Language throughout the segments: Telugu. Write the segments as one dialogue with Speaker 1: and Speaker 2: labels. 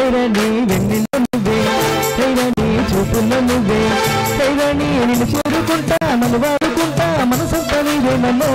Speaker 1: హైరాణి వెన్నెల నువ్వే, హైరాణి చూపుల నువ్వే, హైరాణి నిన్ను చేరుకుంటా నన్ను వాడుకుంటా మనసంతా నీవేనమ్మో.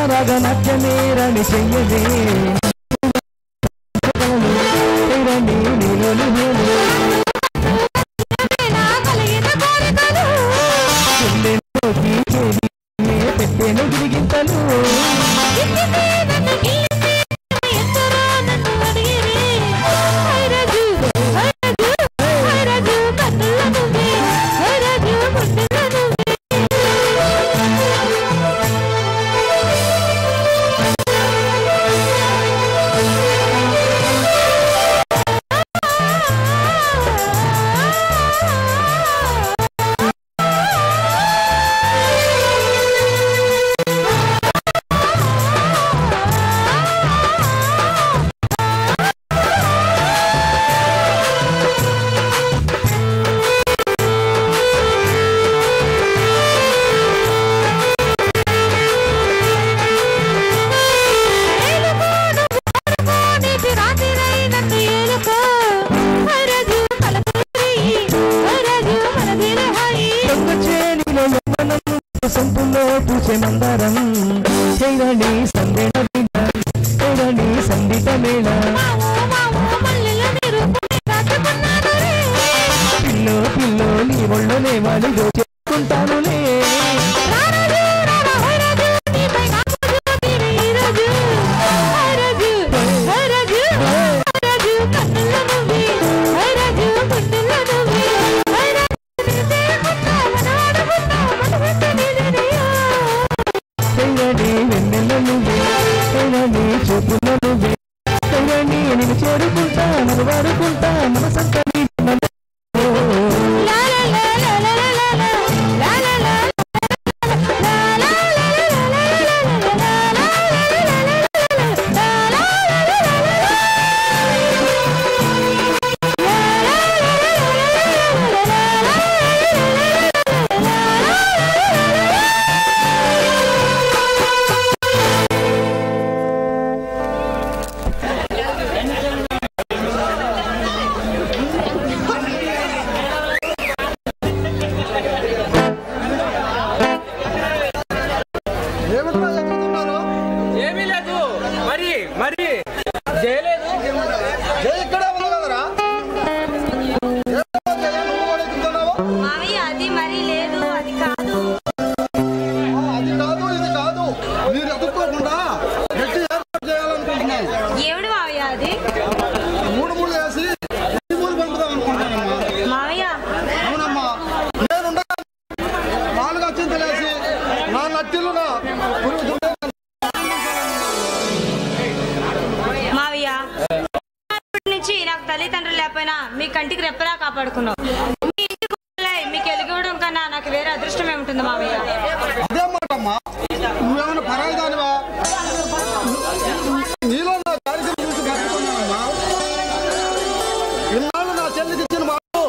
Speaker 1: రాగనాట్యమే రాణి చెయ్యవే, హైరాణి నీలోని హేలు పెట్టేను గిరిగింతలు. సంపులో పూసే మందారం, హైరాణి సందేళ వీణ, హైరాణి సంగీత మేళ, పిల్లో పిల్లో నీ ఒళ్ళోనే వాడిలో చేసుకుంటానులే. హైరాణి వెన్నెల నువ్వే, హైరాణి చూపుల నువ్వే, హైరాణి నేను చేరుకుంటా నన్ను వాడుకుంటా మనసంతా నీవేనమ్మో.
Speaker 2: ఏమీ లేదు, మరి చేయలేదు.
Speaker 3: మావయ్య అది మరి లేదు, అది కాదు.
Speaker 4: అది కాదు ఇది కాదు, మీరు ఎదుర్కోకుండా గట్టి ఏర్పాటు చేయాలనుకుంటున్నాను.
Speaker 3: ఏమిటి మావయ్య అది?
Speaker 4: మూడు వేసి మూడు పంపుదాం అనుకుంటున్నానమ్మా.
Speaker 3: మావయ్య
Speaker 4: అవునమ్మా, నేను 4 అచ్చింతలేసి నా నట్టిలు
Speaker 3: మావయ్య నుంచి నాకు తల్లిదండ్రులు లేకపోయినా మీ కంటికి రెప్పలా కాపాడుకున్నావు. మీ ఇంటికి మీకు ఎలుగవడం కన్నా నాకు వేరే అదృష్టం ఏముంటుంది మావయ్య?
Speaker 4: అదే మాటమ్మా, నువ్వేమైనా పరాయిదానివా? నీలో నా కార్యక్రమం చూసి బతుకుతున్నానమ్మా. ఇన్నాళ్ళు నా చెల్లికి ఇచ్చిన మాటలు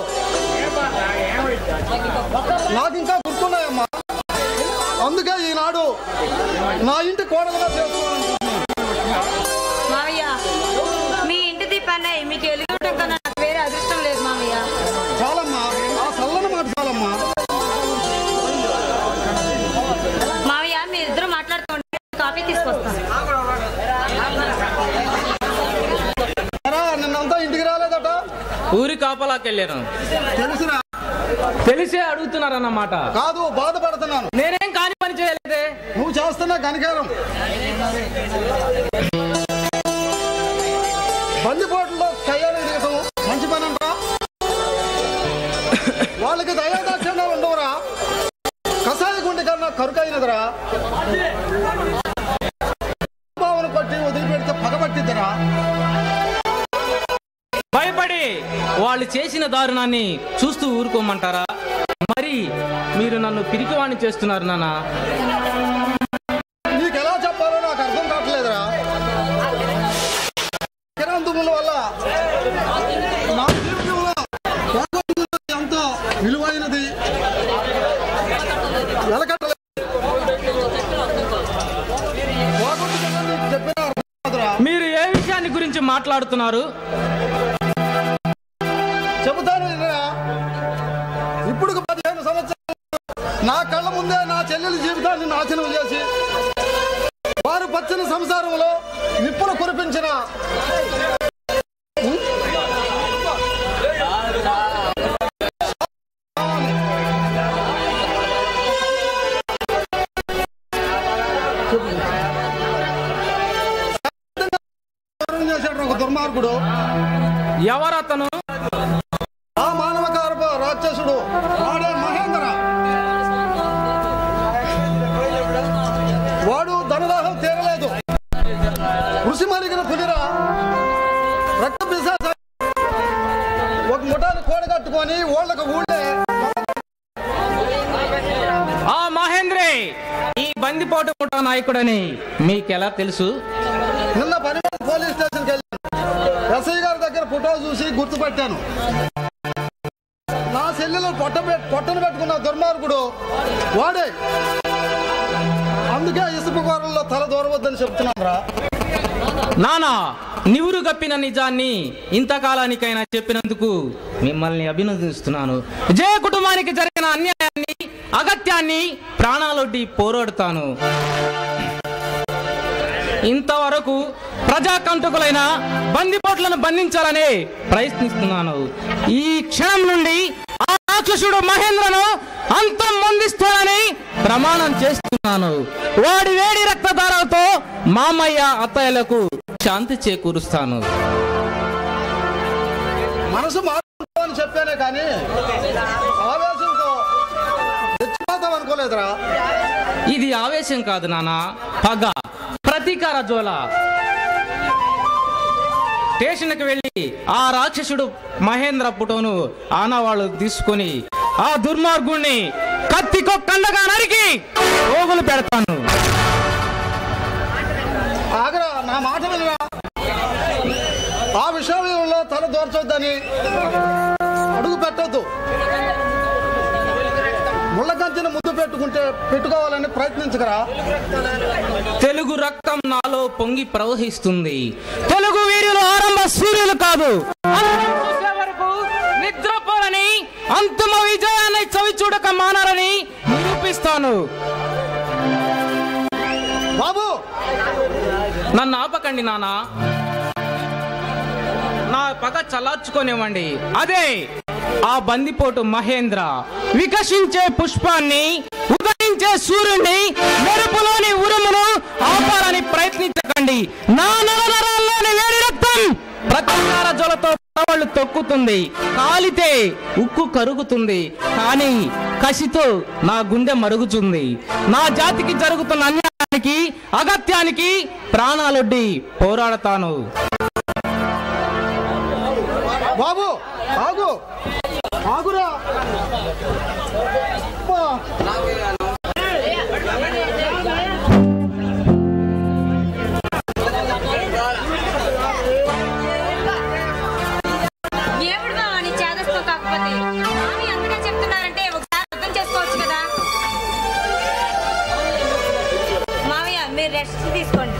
Speaker 4: నాకు ఇంకా గుర్తున్నాయమ్మా. అందుకే ఈనాడు నా ఇంటి కోడలుగా చేసుకోవాలనుకుంటున్నాను.
Speaker 3: మావయ్య మీ ఇంటి దీపాన్ని మీకు ఎలుగవడం కన్నా నాకు వేరే అదృష్టం లేదు మావయ్య.
Speaker 4: చాలమ్మా, ఆ చల్లని మాట చాలమ్మా.
Speaker 3: మావయ్య మీరిద్దరూ మాట్లాడుతుంటే కాఫీ తీసుకొస్తాను.
Speaker 4: నిన్నంతా ఇంటికి రాలేదట?
Speaker 2: ఊరి కాపలాకెళ్ళాను.
Speaker 4: తెలుసురా?
Speaker 2: తెలిసే అడుగుతున్నారన్నమాట.
Speaker 4: కాదు, బాధపడుతున్నాను.
Speaker 2: నేనేం కాని పని చేయలేదే.
Speaker 4: నువ్వు చేస్తున్న కనికారం బందిపోట్లలో కయ్యాలు దిగటం మంచి పని అంటా. వాళ్ళకి దయాదాక్షిణ్యాలు ఉండవురా. కషాయ గుండె కన్నా కరుకైనదిరా. భావన పట్టి వదిలిపెడితే పగబట్టిద్దిరా.
Speaker 2: భయపడి వాళ్ళు చేసిన దారుణాన్ని చూస్తూ ఊరుకోమంటారా? మరి మీరు నన్ను పిరికివాణ్ణి చేస్తున్నారు నాన్న.
Speaker 4: నీకు ఎలా చెప్పాలో నాకు అర్థం కావట్లేదురా. కిరాంతుముల వల్ల నా జీవితంలో ఎంత విలువైనది ఎలకట్టలేదు.
Speaker 2: మీరు ఏ విషయాన్ని గురించి మాట్లాడుతున్నారు?
Speaker 4: చెబుతాను వినరా. ఇప్పుడు 15 సంవత్సరాలు నా కళ్ళ ముందే నా చెల్లెలి జీవితాన్ని నాశనం చేసి వారు పచ్చని సంసారంలో నిప్పులు కురిపించిన చేశాడు ఒక దుర్మార్గుడు.
Speaker 2: ఎవరతను?
Speaker 4: ఆ మానవకారప రాక్షసుడు వాడే మహేంద్ర. వాడు ధనదాహం తీరలేదు. కృషి మరిగిన పులిరా. రక్త పిశాచ ఒక ముఠాన్ని కూడగట్టుకొని ఊళ్ళకు ఊళ్ళే.
Speaker 2: ఆ మహేంద్రే ఈ బందిపోటు ముఠా నాయకుడని మీకెలా తెలుసు?
Speaker 4: నిన్న పని పోలీస్ స్టేషన్కి వెళ్ళాను. ఎస్ఐ గారి దగ్గర ఫోటో చూసి గుర్తుపట్టాను. నా చెల్లెలు పొట్టను పెట్టుకున్న దుర్మార్గుడు వాడే. అందుకే ఇసుక కూరల్లో తల దూరవద్దని చెప్తున్నాను రా.
Speaker 2: నానా, నివురు గప్పిన నిజాన్ని ఇంతకాలానికైనా చెప్పినందుకు మిమ్మల్ని అభినందిస్తున్నాను. జయ కుటుంబానికి జరిగిన అన్యాయాన్ని, అగత్యాన్ని ప్రాణాలొడ్డి పోరాడుతాను. ఇంతవరకు ప్రజాకంటకులైన బందిపోట్లను బంధించాలని ప్రయత్నిస్తున్నాను. ఈ క్షణం నుండి ఆ రాక్షసుడు మహేంద్రను అంతం పొందిస్తానని ప్రమాణం చేస్తున్నాను. వాడి వేడి రక్తధారలతో మామయ్య అత్తయ్యలకు శాంతి చేకూరుస్తాను.
Speaker 4: మనసు మార్చుకోవాలని చెప్పానే కానీ ఆవేశంతో తెచ్చిపోతాం అనుకోలేదురా.
Speaker 2: ఇది ఆవేశం కాదు నాన్న, పగ, ప్రతీకార జ్వాల. స్టేషన్కి వెళ్ళి ఆ రాక్షసుడు మహేంద్ర ఫోటోను ఆనవాళ్ళు తీసుకొని ఆ దుర్మార్గుణ్ణి కత్తికో కండగా నరికి పోగులు పెడతాను.
Speaker 4: ఆగరా, నా మాట వినరా. ఆ విషయంలో తల దూర్చొద్దని అడుగు పెట్టొద్దు. ముళ్ళగంతిని ముద్దు పెట్టుకోవాలని ప్రయత్నించగరా.
Speaker 2: తెలుగు రక్తం నాలో పొంగి ప్రవహిస్తుంది. తెలుగు వీరులు ఆరంభ సూర్యులు కాదు. వరకు నిద్రపోరని, అంతిమ విజయాన్ని చవి చూడక మానారని నిరూపిస్తాను.
Speaker 4: బాబు,
Speaker 2: నన్ను ఆపకండి నాన్న. నా పగ చల్లార్చుకోనివ్వండి. అదే ఆ బందిపోటు మహేంద్ర వికసించే పుష్పాన్ని, ఉదయించే సూర్యుడిని, మెరుపులోని ఉరుమును ఆపాలని ప్రయత్నించకండి. నా నరనరాల్లోని వేడి రక్తం ప్రతీకార జ్వలతో పడవళ్ళు తొక్కుతుంది. కాలితే ఉక్కు కరుగుతుంది, కానీ కసితో నా గుండె మరుగుతుంది. నా జాతికి జరుగుతున్న అన్యాయానికి, అగత్యానికి ప్రాణాలొడ్డి పోరాడతాను.
Speaker 4: బాబు ఆగు, ఆగురా.
Speaker 3: ఏమిడు బావా నీ చేదస్తో కాకపోతే మామి అంతగా చెప్తున్నారంటే ఒకసారి అర్థం చేసుకోవచ్చు కదా. మామయ్య మీరు రెస్ట్ తీసుకోండి.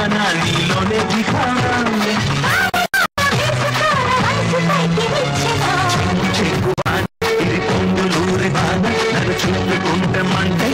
Speaker 1: దివానా నీలోనే దివానా ఇది పొంగులూరి వాన నన్ను చుట్టుకుంటే మంటే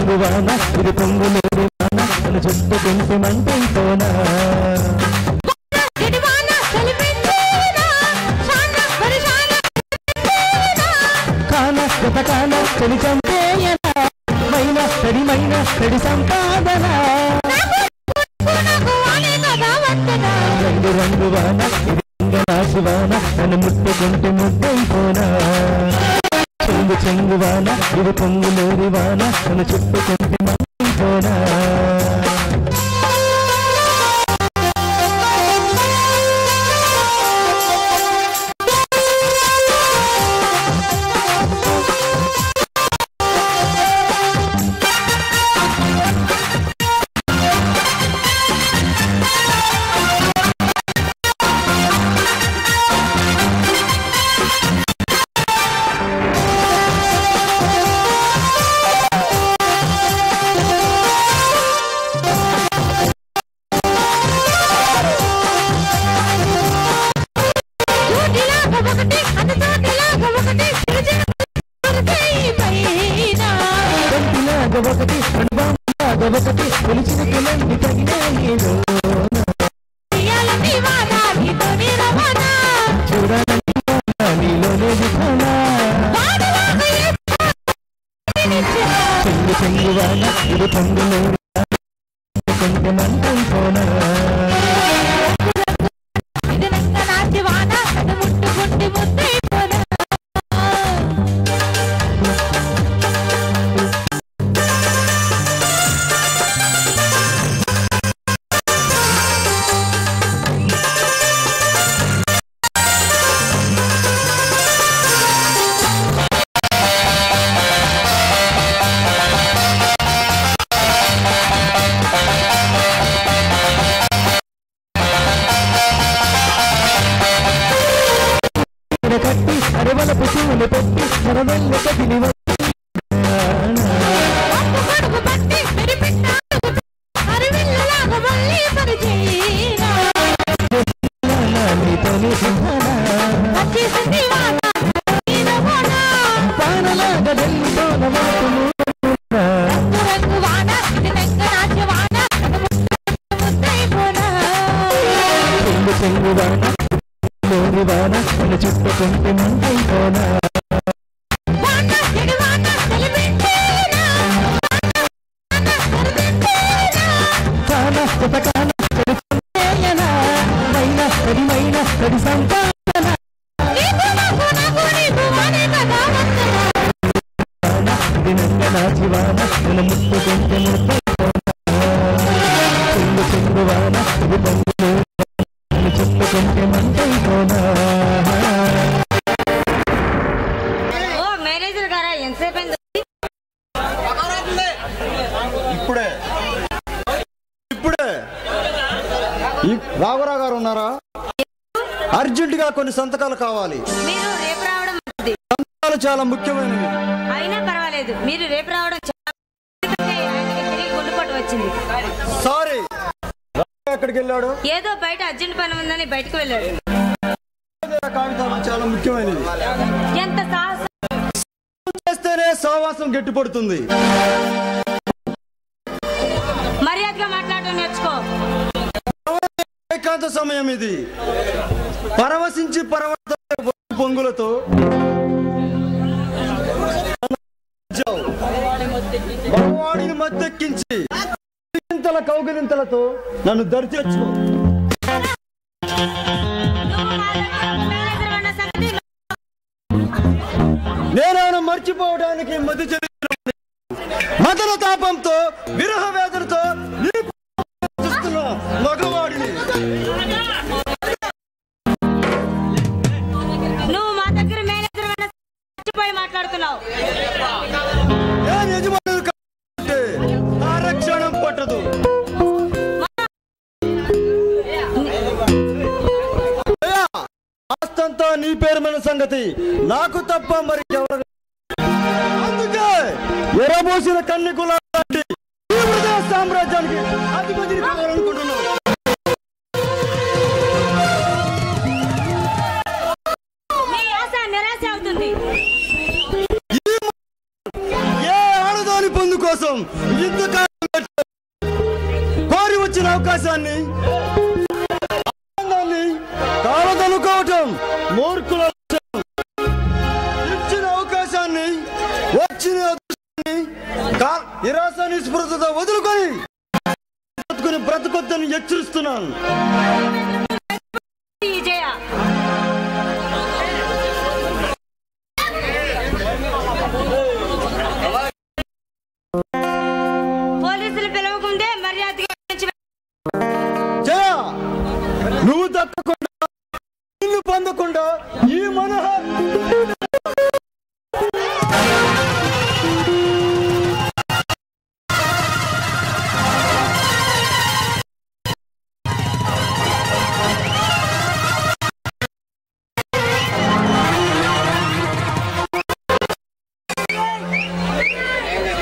Speaker 1: పొంగువాన ఇది పొంగులేని వాన నన్ను చుట్టుకుంటే మంటైపోనా కాన గతకాన చలి చంపేయనా మైనా తడిమైన తడి సంపాదన రంగు రంగు వాన ఇది రంగనాశి వాన నన్ను ముట్టుకుంటే ముద్దైపోనా చెంగు చెంగు వాన ఇది పొంగులేని వాన నన్ను చుట్టుకుంటే మంటైపోనా ఒకటి ఒకటి కొలిచిన కులండి తగిన చూడాలని నీలోనే దివానా చెంగు చెంగు వాన ఇది పొంగులో కొంచెం మంటైపోనా కట్టి అరవల పువ్వులు పెట్టి మరవెల్ల కదిలి పానలాగా ఢిల్లీతోన మాటలు చెంగు చెంగు వాన లోని వాన మన చుట్టుకుంటే మంటైపోనా
Speaker 5: ఇప్పుడే రాఘవరావు గారు ఉన్నారా? అర్జెంటుగా కొన్ని సంతకాలు కావాలి.
Speaker 3: మీరు రేపు రావడం మంచిది.
Speaker 5: సంతకాలు చాలా ముఖ్యమైనవి.
Speaker 3: అయినా పర్వాలేదు, మీరు రేపు రావడం చాలా తిరిగి గుండెపోటు వచ్చింది.
Speaker 5: సారీ, ఎక్కడికి వెళ్ళాడు?
Speaker 3: ఏదో బయట అర్జెంట్ పని ఉందని బయటకు వెళ్ళాడు.
Speaker 5: కాగితాలు చాలా ముఖ్యమైనవి.
Speaker 3: ఎంత సాహసం
Speaker 5: చేస్తేనే సహవాసం గట్టిపడుతుంది.
Speaker 3: మర్యాదగా మాట్లాడడం నేర్చుకో.
Speaker 5: ఏకాంత సమయం ఇది. పరవశించి పొంగులతో భగవాడిని మత్తెక్కించి కౌగిలింతలతో నన్ను దరిచేర్చుకో. నేనైనా మర్చిపోవడానికి మదన తాపంతో విరహ వేదనతో మగవాడిని
Speaker 3: నువ్వు మా దగ్గర మేనేజర్ మర్చిపోయి మాట్లాడుతున్నావు.
Speaker 5: నేను యజమానులు కాబట్టి ఆరక్షణం పట్టదు. ఆస్తంతా నీ పేరు మీద సంగతి నాకు తప్ప మరి ఎవరు. అందుకే ఎరబోసిన కన్నికుల సామ్రాజ్యానికి అధిపతిని కావాలనుకుంటున్నాను.
Speaker 3: నీ ఆశ నిరాశ అవుతుంది.
Speaker 5: ఏ ఆడదాని పొందు కోసం ఇంతకాలం కోరి వచ్చిన అవకాశాన్ని కాలదనుకోవటం మూర్ఖుల ఇచ్చిన అవకాశాన్ని వచ్చిన నిరాశ నిస్పృహతో వదులుకొని బ్రతుకొద్దని హెచ్చరిస్తున్నాను.
Speaker 3: పోలీసులు పిలవకుందే మర్యాదగా
Speaker 5: నువ్వు దక్కకుండా నిన్ను పొందకుండా ఈ మనోహర్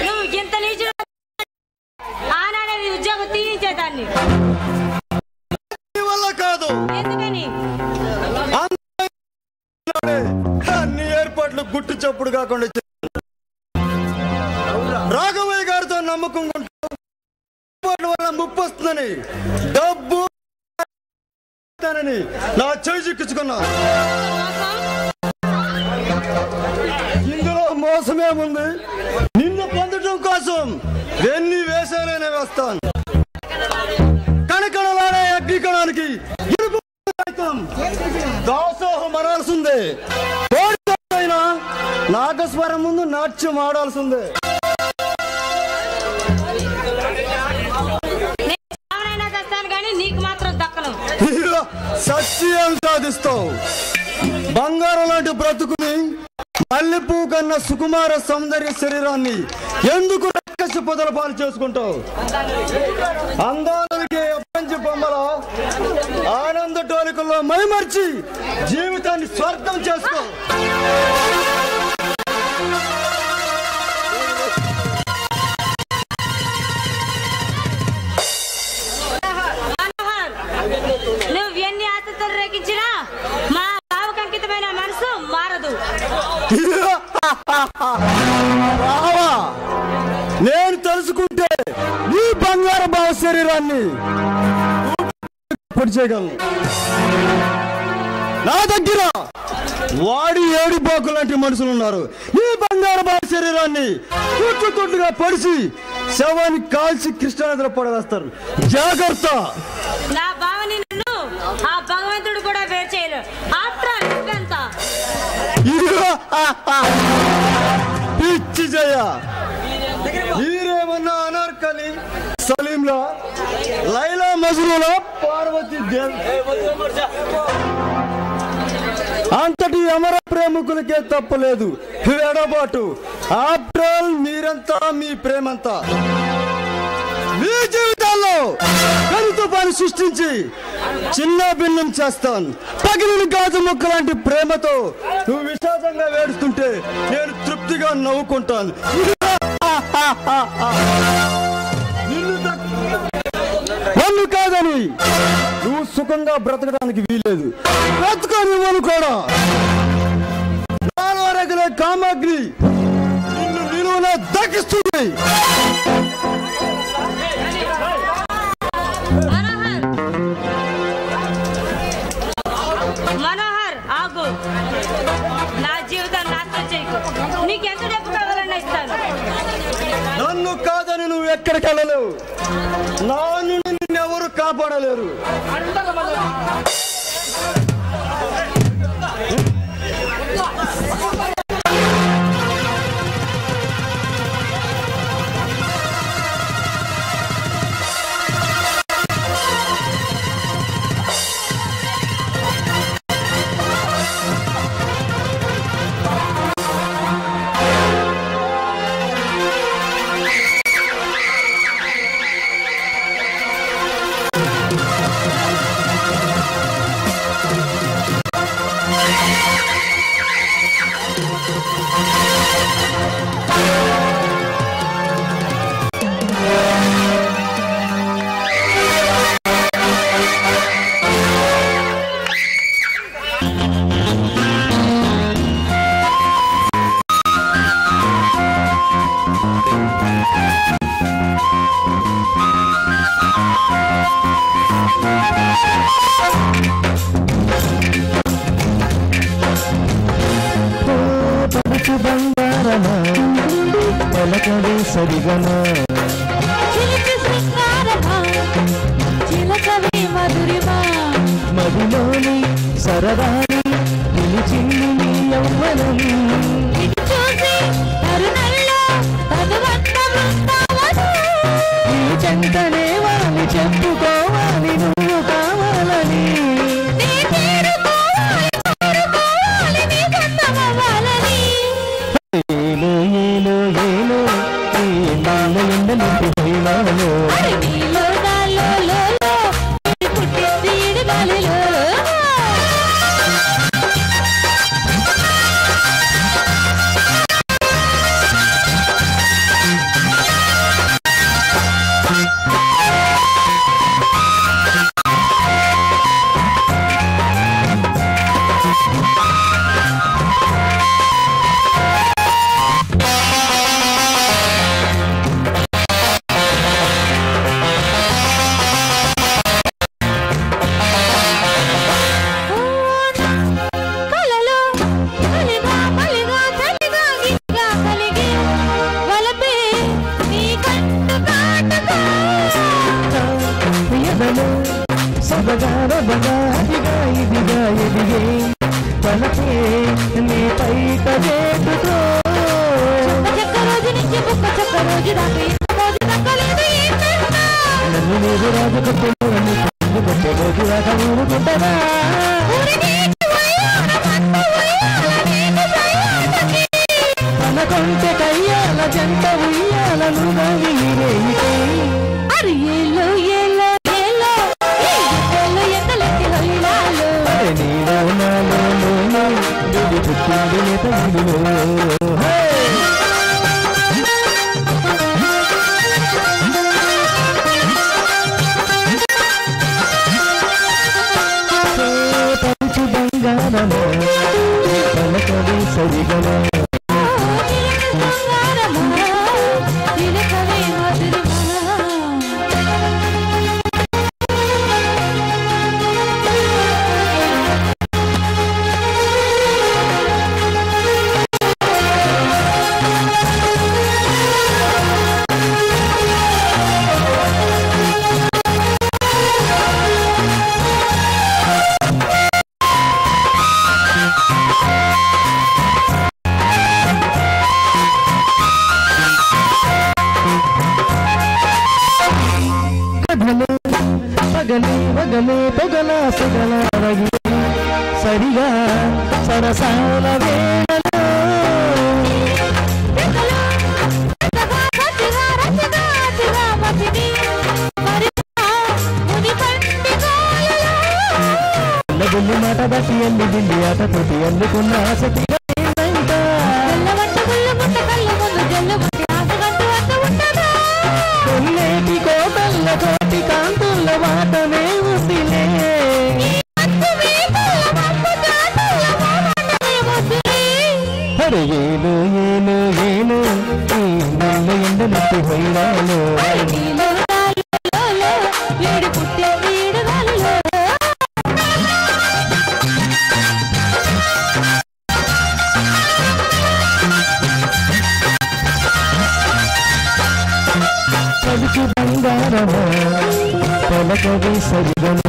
Speaker 3: నువ్వు ఇంత నీచు ఆనాడే నీ ఉద్యోగం తీయించేదాన్ని.
Speaker 5: వల్ల కాదు.
Speaker 3: ఎందుకని?
Speaker 5: అన్ని ఏర్పాట్లు గుట్టు చప్పుడు కాకుండా రాఘవయ్య గారితో నమ్మకం వల్ల ముప్పు వస్తుందని డబ్బు నా చేయి చిక్కించుకున్నా. ఇందులో మోసమేముంది? నిన్ను పొందటం కోసం ఎన్ని వేషాలైనా వేస్తాను. కణకణలాడే అగ్నికణానికి దాసోహం అనాల్సిందే. అయినా నాగస్వరం ముందు నాట్యం ఆడాల్సిందే.
Speaker 3: నీకు మాత్రం దక్కను.
Speaker 5: సత్యం సాధిస్తావు. బంగారం లాంటి బ్రతుకుని మల్లెపూ కన్నా సుకుమార సౌందర్య శరీరాన్ని ఎందుకు రక్కసి పొదల పాలు చేసుకుంటావు? అందాలకి అప్పంచి బొమ్మల ఆనంద టోలికల్లో మైమర్చి జీవితాన్ని స్వార్థం చేసుకో.
Speaker 3: నువ్వు ఎన్ని ఆశతో రేగించినా మా బావకు అంకితమైన మనసు మారదు.
Speaker 5: నేను తెలుసుకుంటే నీ బంగారు భావ శరీరాన్ని పొడి చేయగలను. నా దగ్గర వాడి ఏడిపోకు లాంటి మనుషులు ఉన్నారు. నీ బంగారు భావ శరీరాన్ని తొట్టుగా పొడిచి శవాన్ని కాల్చి కృష్ణానదిలో పడవేస్తారు. జాగ్రత్త.
Speaker 3: నా బావని నన్ను ఆ భగవంతుడు కూడా వేరు చేయలేడు.
Speaker 5: పిచ్చి జయ, మీరేమన్నా అనార్కలి సలీంలా లైలా మజ్నూలా పార్వతి అంతటి అమర ప్రేమికులకే తప్పలేదు ఎడబాటు. ఆఫ్టర్ ఆల్ మీరంతా మీ ప్రేమంతా సృష్టించి చిన్న భిన్నం చేస్తాను. పగిలిన గాజు ముక్క లాంటి ప్రేమతో నువ్వు విషాదంగా వేడుస్తుంటే నేను తృప్తిగా నవ్వుకుంటాను. నన్ను కాదని నువ్వు సుఖంగా బ్రతకడానికి వీలేదు. బ్రతకనివ్వను కూడా. నాలో రగిలే కామాగ్ని నిన్ను నిలువున దక్కిస్తుంది.
Speaker 3: మనోహర్, ఆగు. నా జీవితం నాశనం చేయకు. నీకెంత డబ్బు కావాలన్నా ఇస్తాను.
Speaker 5: నన్ను కాదని నువ్వు ఎక్కడికి వెళ్ళలేవు. నా నుండి నిన్నెవరు కాపాడలేరు.
Speaker 1: మదిలోని సరదాని నిలిచింది నీ యవ్వనం. నీ చెంతనే వాలి చెప్పుకోవాలి నువ్వు కావాలని. ఏలో ఏలో ఏలో ఈ ఎండల ఎండలింటి హైమాలో సబగారబగాదిగా ఇదిగా ఎదిగే తలపే నీ పైట వేటుతో నన్ను నీరు రాజు కొట్టుకోని కొట్టే రోజు రాక ఊరుకుంటారా. తన కొంచె కయ్యాల జంట ఉయ్యాలను నీరే పంచు బంగారమో పలకవి సరిగమో పగలే పగలే పొగల సగల రగి సరిగా సరసాల వేళలో
Speaker 6: మరి
Speaker 1: ఎల్లి బిల్లి ఆటతోటి అల్లుకున్న ఆశ తీరేనంట. కొల్లేటి కోటల్ల కోటి కాంతుల వాటనే ఉందిలే. అరే ఏలు ఏలు ఏలు ఈ నెల్ల ఎండనట్టు పోయినాను. పలుకు బంగారమా పలకవి సరిగమా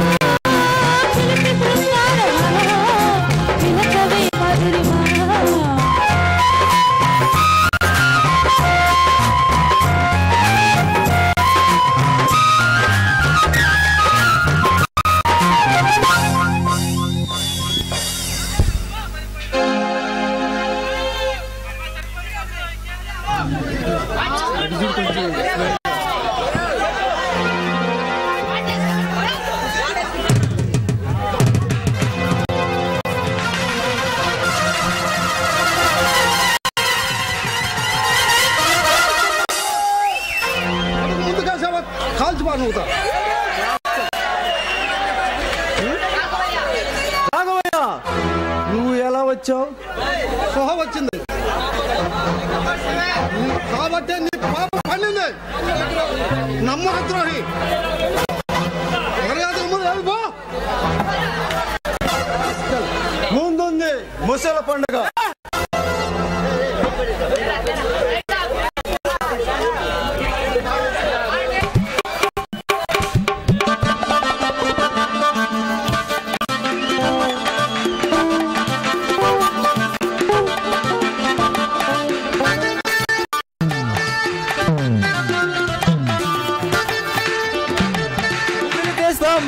Speaker 4: కాల్చిపానుతా
Speaker 5: రాఘవయ్య, నువ్వు ఎలా వచ్చావు?
Speaker 4: సొహ వచ్చింది కాబట్టి నీ పాప పండింది. నమ్మకద్రోహి
Speaker 5: ముందుంది ముసల పండుగ.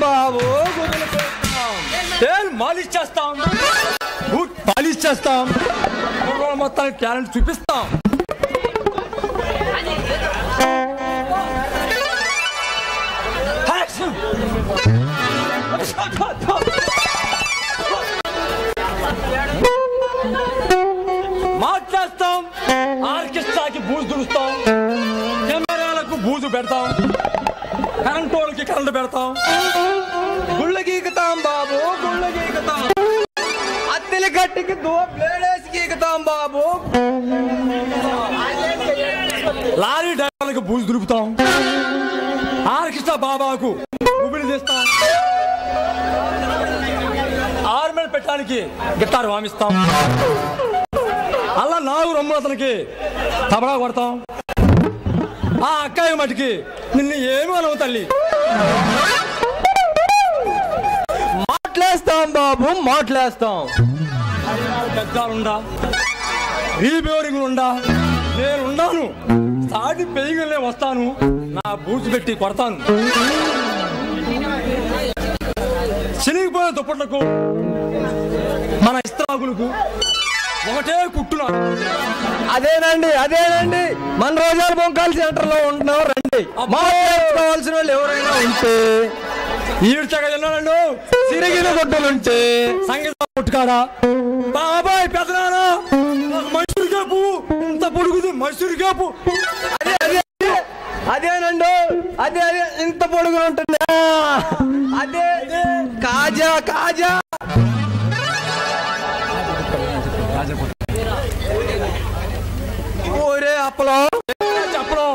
Speaker 5: బాబు మాలిష్ చేస్తాం, బూట్ పాలిష్ చేస్తాం, మొత్తానికి టాలెంట్ చూపిస్తాం. మాట్లాస్తాం, ఆర్కెస్ట్రాకి బూజు దుడుస్తాం, కెమెరాలకు బూజు పెడతాం, కరెంట్ వాళ్ళకి కరెంట్ పెడతాం, గుళ్ళ గీకుతాం బాబు, గుళ్ళ గీకుతాం, అత్తెల గట్టికి బ్లేడేసి గీకుతాం బాబు, లారీ డ్రైవర్లకు బూజు దులుపుతాం, ఆర్కెస్ట్రా బాబాకు ఊపిరి తీస్తాం, ఆర్మీ పెట్టడానికి గిటార్ వామిస్తాం, అలా 4 రొమ్ములు అతనికి తబడా కొడతాం. ఆ అక్కాయి మటుకి నిన్ను ఏమి అనవు తల్లి. మాట్లాస్తాం బాబు, మాట్లాస్తాం. పెద్దాలుండా, రీబేరింగ్లుండా, నేనున్నాను, సాటి పెయిగలే వస్తాను, నా బూజు పెట్టి కొడతాను. చినిగిపోయిన దుప్పట్లకు మన ఇస్త్రాగులకు ఒకటే కుట్టున్నారు. అదేనండి మన రోజాల బొంకాల సెంటర్ లో ఉంటున్నావు. రండి, కావాల్సిన వాళ్ళు ఎవరైనా ఉంటే ఈడ్చగలన్నాడు, సిరిగిన గుడ్డలుంటే సంగీత పుట్టుకాడా బాబాయ్ పెదనానా మైసూరు కేపు ఇంత పొడుగుది, మైసూరు కేపు అదేనండు, అదే ఇంత పొడుగు ఉంటుందా, అదే కాజా కాజా. ఓరే అప్పలం చెప్పడం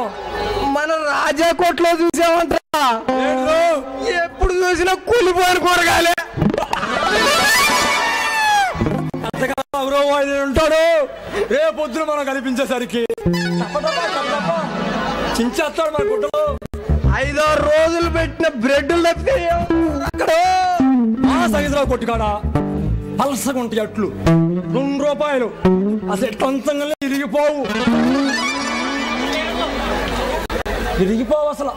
Speaker 5: మన రాజా కోట్లో చూసామంటా, ఎప్పుడు చూసినా కూలిపోయిన కూరగాయలే. ఉంటాడు, రేపొద్దున మనం కనిపించేసరికి చించేస్తాడు మన గుడ్డలో. 5-6 రోజులు పెట్టిన బ్రెడ్లు తప్పితే అక్కడ ఆ సంగీతరావు కొట్టుకాడా పలసగుంటాయి అట్లు ₹2 అసలు ఎట్లంతంగా ఇరిగిపోవు, ఇరిగిపోవు అసలు.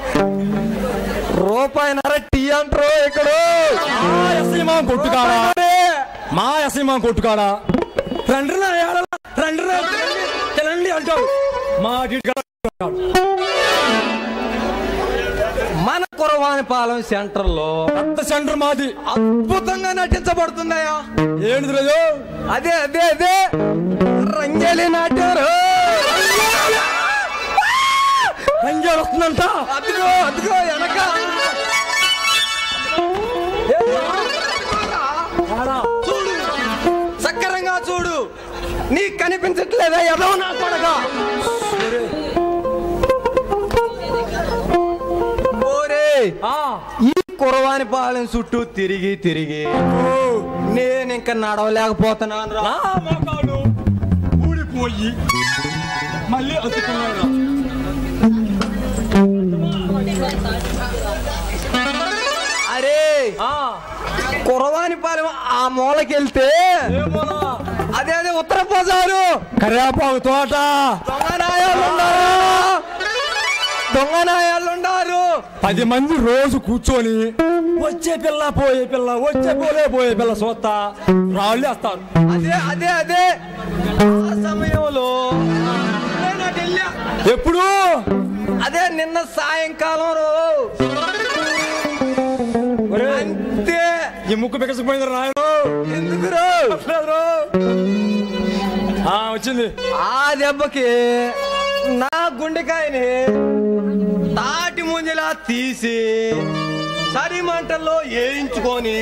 Speaker 5: ₹1.5 టీ అంటారు ఇక్కడ. మా ఎస్ఐమా కొట్టుకాడా రండి తెలండి అంటారు. మా మన
Speaker 6: కురవానిపాలెం సెంటర్ లో
Speaker 5: పెద్ద సెంటర్ మాది.
Speaker 6: అద్భుతంగా నటించబడుతుందయ్యా.
Speaker 5: ఏంటి రోజు?
Speaker 6: అదే అదే అదే రంగేలి నాటారు.
Speaker 5: రంగేలు వస్తుందంట.
Speaker 6: అదిగో అదిగో వెనక చూడు, సక్కరంగా చూడు. నీకు కనిపించట్లేదా ఎదవ నా కొడగా? ఈ కురవానిపాలెం చుట్టూ తిరిగి తిరిగి నేను ఇంకా నడవలేకపోతున్నాను రా.
Speaker 5: ఊడిపోయి మళ్ళీ అతుకున్నాడు.
Speaker 6: అరే కురవానిపాలెం ఆ మూలకెళ్తే అదే అదే ఉత్తర బజారు
Speaker 5: కరివేపాకు తోట.
Speaker 6: దొంగనాయాళ్ళుండారు.
Speaker 5: 10 మంది రోజు కూర్చొని వచ్చే పిల్ల పోయే పిల్ల, వచ్చే పోయే పిల్ల చూస్తా రాళ్ళు వేస్తారు.
Speaker 6: అదే అదే అదే ఆ సమయంలో నేను అటు వెళ్ళా.
Speaker 5: ఎప్పుడు?
Speaker 6: అదే నిన్న సాయంకాలం అంతే.
Speaker 5: ఈ ముక్కు బిగసిపోయింది రాయడు.
Speaker 6: ఎందుకు
Speaker 5: వచ్చింది.
Speaker 6: ఆ దెబ్బకి నా గుండెకాయని తాటి ముంజలా తీసి సరి మంటల్లో వేయించుకొని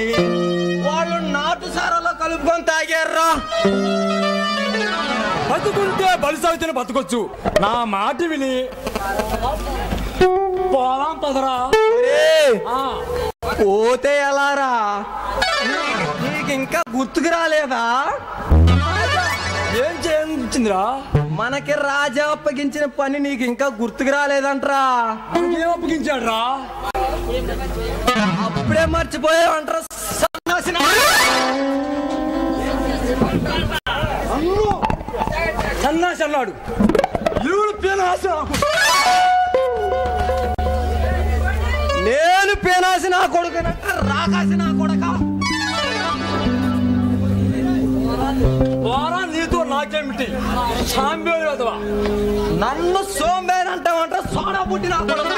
Speaker 6: వాళ్ళు నాటు సారాలో కలుపుకొని తాగారా.
Speaker 5: బతుకుంటే బలిసాగితేనే బతకొచ్చు. నా మాట విని పోదాం పదరా.
Speaker 6: పోతే ఎలారా? నీకు ఇంకా గుర్తుకు రాలేదా?
Speaker 5: ఏం చేయించిందిరా?
Speaker 6: మనకి రాజా అప్పగించిన పని నీకు ఇంకా గుర్తుకు రాలేదంటరా?
Speaker 5: ఏం అప్పగించాడు రా?
Speaker 6: అప్పుడే మర్చిపోయావంటరా.
Speaker 5: సన్నాసి అన్నాడు.
Speaker 6: నేను పేనాసి నా కొడుకునంట రాకాసి నా కొడక.
Speaker 5: వారా నీతో నాకేమిటి? సాంబేదవా
Speaker 6: నన్ను సోంబేనంటావంట సోడా పుట్టి నా కొడక.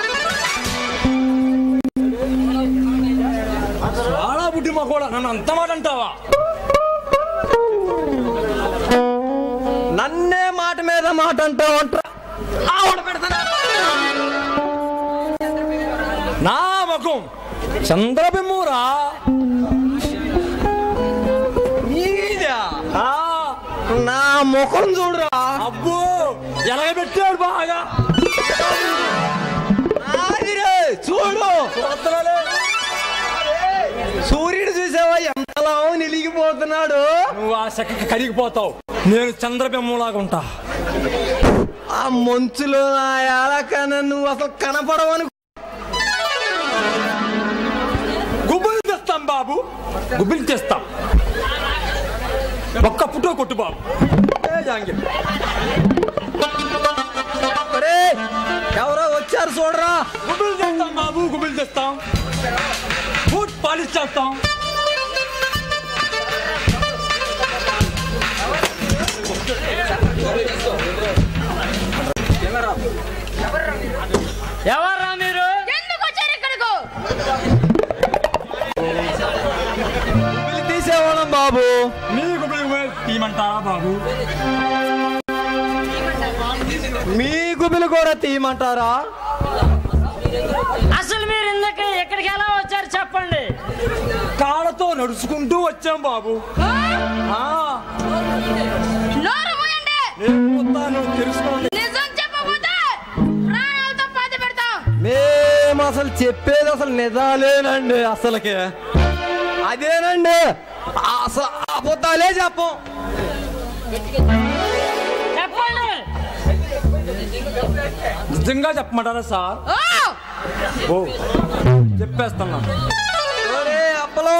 Speaker 5: వాడా బుడ్డి మా కూడా నన్ను అంత మాట అంటావా?
Speaker 6: నన్నే మాట మీద మాట అంటావంట. ఆవిడ పెడతానా?
Speaker 5: నా ముఖం చంద్రబిమ్మూరా.
Speaker 6: నా ముఖం చూడురా.
Speaker 5: అబ్బో ఎలాగ పెట్టాడు బాగా.
Speaker 6: చూడు సూర్యుడు చూసావా ఎంతలా నిలిగిపోతున్నాడు.
Speaker 5: నువ్వు ఆ శక్తికి కరిగిపోతావు. నేను చంద్రబిమ్మలాగా ఉంటా.
Speaker 6: ఆ మంచులో నా ఏలకన్నా నువ్వు అసలు కనపడవని.
Speaker 5: గుబ్బులు తెస్తాం బాబు, గుబ్బులు తెస్తాం. ఒక్క పుట్టో కొట్టు బాబు.
Speaker 6: ఎవరో వచ్చారు చూడరా.
Speaker 5: గుబ్బులు తెస్తాం బాబు, గుబ్బులు తెస్తాం. బూట్ పాలిష్ చేస్తాం.
Speaker 2: ఎవర్రా మీరు?
Speaker 3: ఎందుకు వచ్చారు ఇక్కడకు?
Speaker 6: గుబ్బిలి తీసేవాళ్ళం బాబు.
Speaker 5: మీ గుబ్బులు తీయమంటారా బాబు?
Speaker 6: మీ గుబ్బిలు కూడా తీయమంటారా?
Speaker 2: అసలు మీరు ఇందాక ఎక్కడికి ఎలా వచ్చారు చెప్పండి.
Speaker 5: కాళ్ళతో నడుచుకుంటూ వచ్చాం బాబు.
Speaker 3: నోరు మూయండి.
Speaker 5: నేను తెలుసుకోండి.
Speaker 3: నిజం చెప్పకపోతే ప్రాణాలతో బాధ పెడతాం.
Speaker 6: మేము అసలు చెప్పేది అసలు నిజాలేనండి. అసలుకి అదేనండి. అసలు అబద్ధాలే చెప్పం.
Speaker 2: చెప్పండి.
Speaker 5: నిజంగా చెప్పమంటారా సార్? ఓ చెప్పేస్తున్నా.
Speaker 6: అప్పలం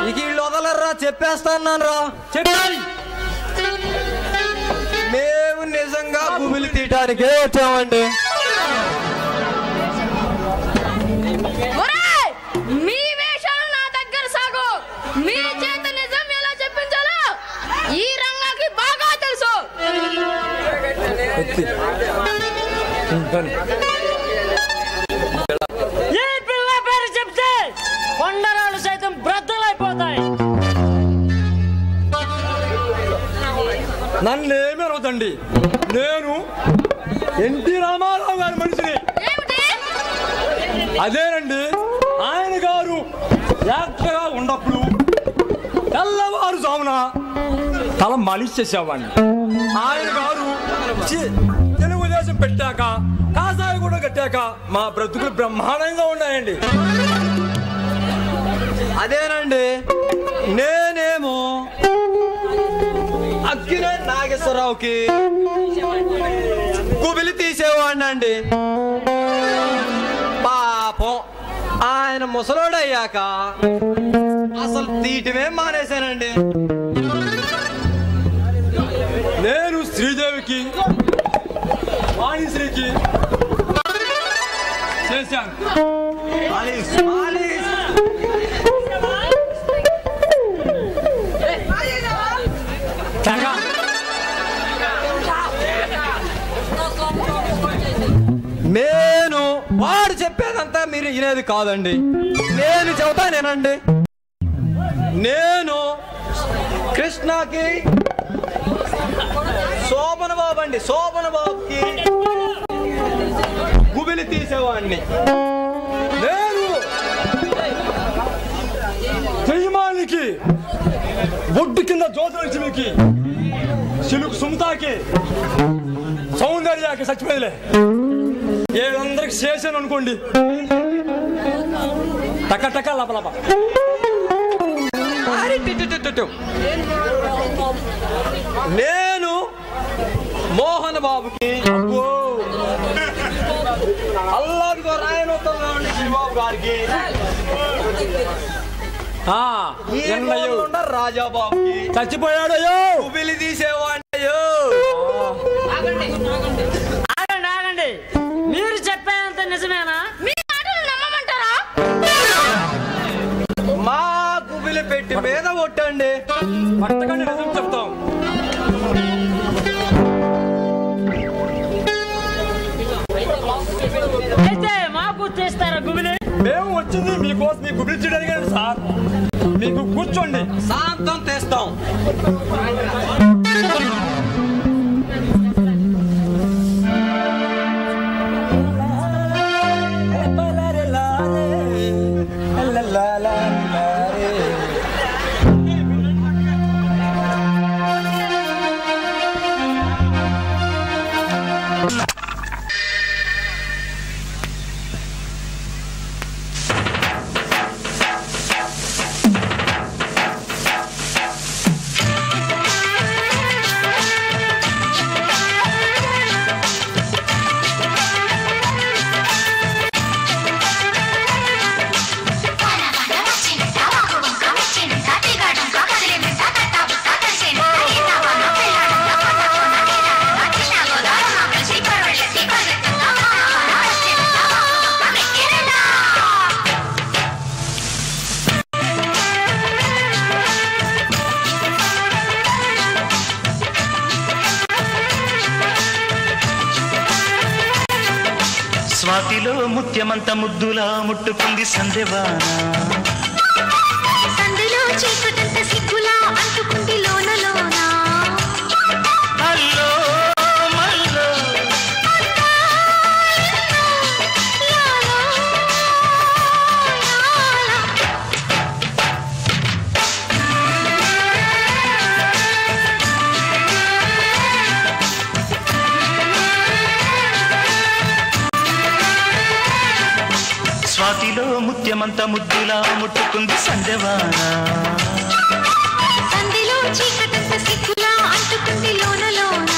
Speaker 6: ఇక వీళ్ళు వదలరా, చెప్పేస్తాను రా.
Speaker 5: చెప్పాలి.
Speaker 6: మేము నిజంగా భూమిని తీయటానికే వచ్చామండి.
Speaker 3: మీ వేషాలు నా దగ్గర సాగు. మీ చేత నిజం ఎలా చెప్పించాలో ఈ రంగాకి బాగా తెలుసు.
Speaker 2: ఈ
Speaker 5: కాదండి, నేను ఎన్టీ రామారావు గారి మనిషిని. అదేనండి, ఆయన గారు యాక్టర్గా ఉన్నప్పుడు తెల్లవారుజామున తల మాలిష్ చేసేవాడిని. ఆయన గారు తెలుగుదేశం పెట్టాక, కాసాయ కూడా కట్టాక మా బ్రతుకులు బ్రహ్మాండంగా ఉన్నాయండి. అదేనండి, నేనేమో అక్కినే నాగేశ్వరరావుకి కుబిలి తీసేవాడిని అండి. పాపం ఆయన ముసలోడయ్యాక అసలు తీయటమే మానేశానండి. నేను శ్రీదేవికి, వాణిశ్రీకి చేశాను. నేను వాడు చెప్పేదంతా మీరు వినేది కాదండి. నేను చెబుతానేనండి. నేను కృష్ణకి శోభన బాబు అండి, శోభన బాబుకి గుబిలి తీసేవాడిని. నేను శ్రీమానికి, బొడ్డు కింద జ్యోతిలక్ష్మికి, సిలుకు సుమతాకి, సౌందర్యాకి చచ్చిపోయిలే ఏదందరికి చేశాను అనుకోండి. టక టక లపలప. నేను మోహన్ బాబుకి, అల్లాదిగో రాయనోత్తరంగా ఉండి శ్రీబాబు గారికి, రాజాబాబుకి చచ్చిపోయాడయ్యో కుబిలి తీసేవాడయ్యో.
Speaker 3: ఆగండి, మీరు చెప్పేంత నిజమేనా? మీ మాటలు నమ్మమంటారా?
Speaker 5: మా కుబిలి పెట్టి మీద కొట్టండి, పట్టకండి, నిజం చెప్తాం.
Speaker 3: అయితే మాకు చేస్తారా గుబిలి?
Speaker 5: మేము వచ్చింది మీకోసం, మీ గుబిలి చేయడానికి సార్. మీకు కూర్చోండి, శాంతం తెస్తాం.
Speaker 1: స్వాతిలో ముత్యమంత ముద్దులా ముట్టుకుంది సందెవాన,
Speaker 7: సందులో చీకటంత సిగ్గులా అంటుకుంది లోన లోన.
Speaker 1: హల్లో మల్లో స్వాతిలో ముత్యమంత ముద్దులా ముట్టుకుంది సందెవాన,
Speaker 7: సందులో చీకటంత సిగ్గులా అంటుకుంది లోన లోన.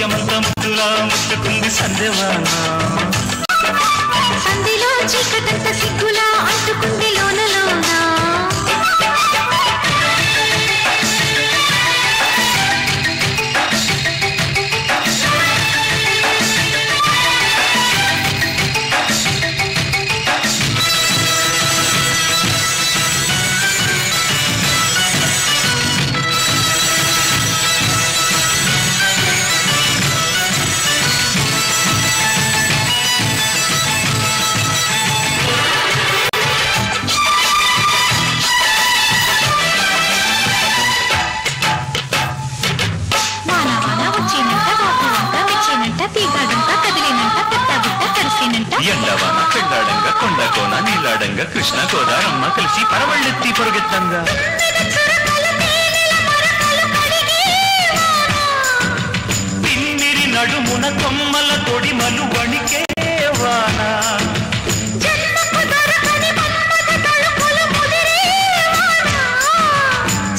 Speaker 1: ముత్యమంత ముద్దులా ముట్టుకుంది సందేవాన
Speaker 7: సందిలో చీకటంత సిగ్గులా అంటుకుంది లోన లోన
Speaker 1: ఎండవాన పెళ్ళాడంగా కొండకోన నీలాడంగా కృష్ణ గోదారమ్మ కలిసి పరవళ్ళెత్తి పొరుగెత్తంగా పిన్నిరి నడుమున కొమ్మల తొడిమలు వణికే వాన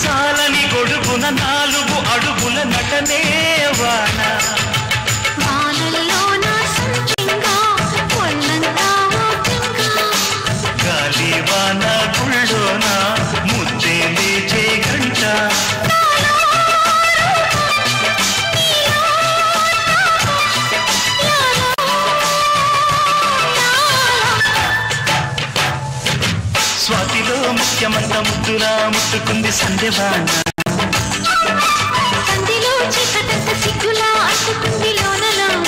Speaker 1: చాలని గొడుగున 4 అడుగుల నటనే వాన గాలివాన గుళ్ళోన ముద్దే లేచే గంట స్వాతిలో ముఖ్యమంత ముద్దులా ముట్టుకుంది సందేవాన
Speaker 7: సందిలో చీకటంత సిగ్గులా అంటుకుంది లోన లోన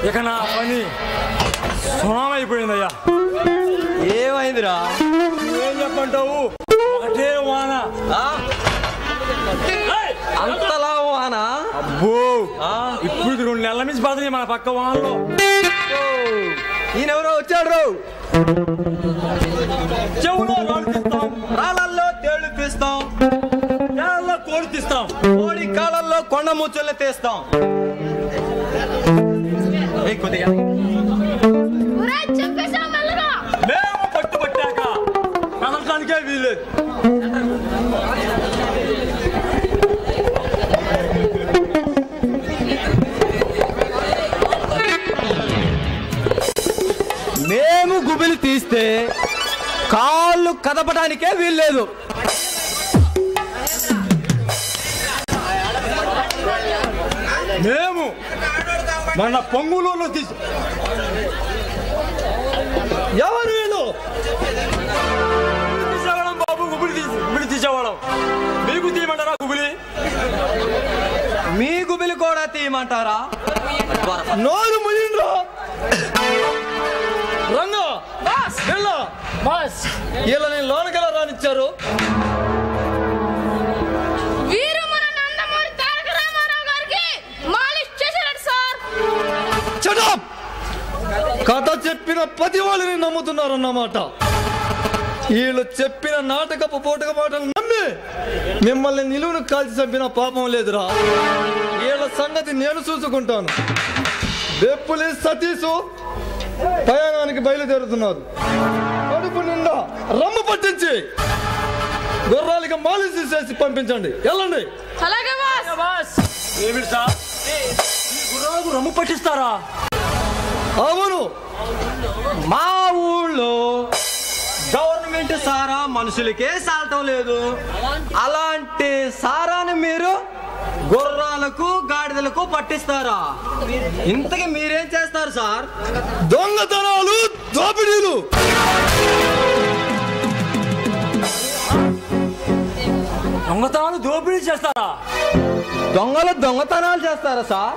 Speaker 6: ఇక నా పని సునామైపోయిందయ్యా. ఏమైందిరా? నువ్వేం చెప్పంటావు? ఒకటే వాన, అంతలా వాన. అబ్బో, ఇప్పుడు 2 నెలల నుంచి పడుతుంది మన పక్క వానలో. ఈయనెవరో వచ్చాడు. చెవులో రాళ్ళు తీస్తాం, రాళ్ళల్లో తేళ్లు తీస్తాం, తేళ్లలో కోడి తీస్తాం, కోడి కాళ్ళల్లో కొండ ముచ్చుల్ని తీస్తాం. మేము పట్టుబట్టాక కదలటానికే వీలేదు. మేము గుబిలి తీస్తే కాళ్ళు కదపడానికే వీల్లేదు. మేము మన పొంగులో తీసి ఎవరు వీళ్ళు తీసేవాళ్ళం బాబు, గుబిలి తీసేవాళ్ళం. మీకు తీయమంటారా గుబిలి? మీ గుబిలి కూడా తీయమంటారా? నోరు ముయిండ్రు రంగు వీళ్ళ నేను లోనకెలా రానిచ్చారు? కథ చెప్పిన 10 వాళ్ళని నమ్ముతున్నారన్నమాట. వీళ్ళు చెప్పిన నాటకపు పోటక మాటలు నమ్మి మిమ్మల్ని నిలువును కాల్చి చంపిన పాపం లేదురా. వీళ్ళ సంగతి నేను చూసుకుంటాను. బెప్పులి సతీసు ప్రయాణానికి బయలుదేరుతున్నారు. కడుపు నిండా రమ్ము పట్టించి గుర్రాలకి మాలిష్ చేసి పంపించండి. వెళ్ళండి. గుర్రాలకు రమ్ము పట్టిస్తారా? అవును, మా ఊళ్ళో గవర్నమెంట్ సారా మనుషులకే సాల్టం లేదు. అలాంటి సారాని మీరు గుర్రాలకు గాడిదలకు పట్టిస్తారా? ఇంతకీ మీరేం చేస్తారు సార్? దొంగతనాలు, దోపిడీలు. దొంగతనాలు దోపిడీ చేస్తారా? దొంగతనాలు చేస్తారా సార్?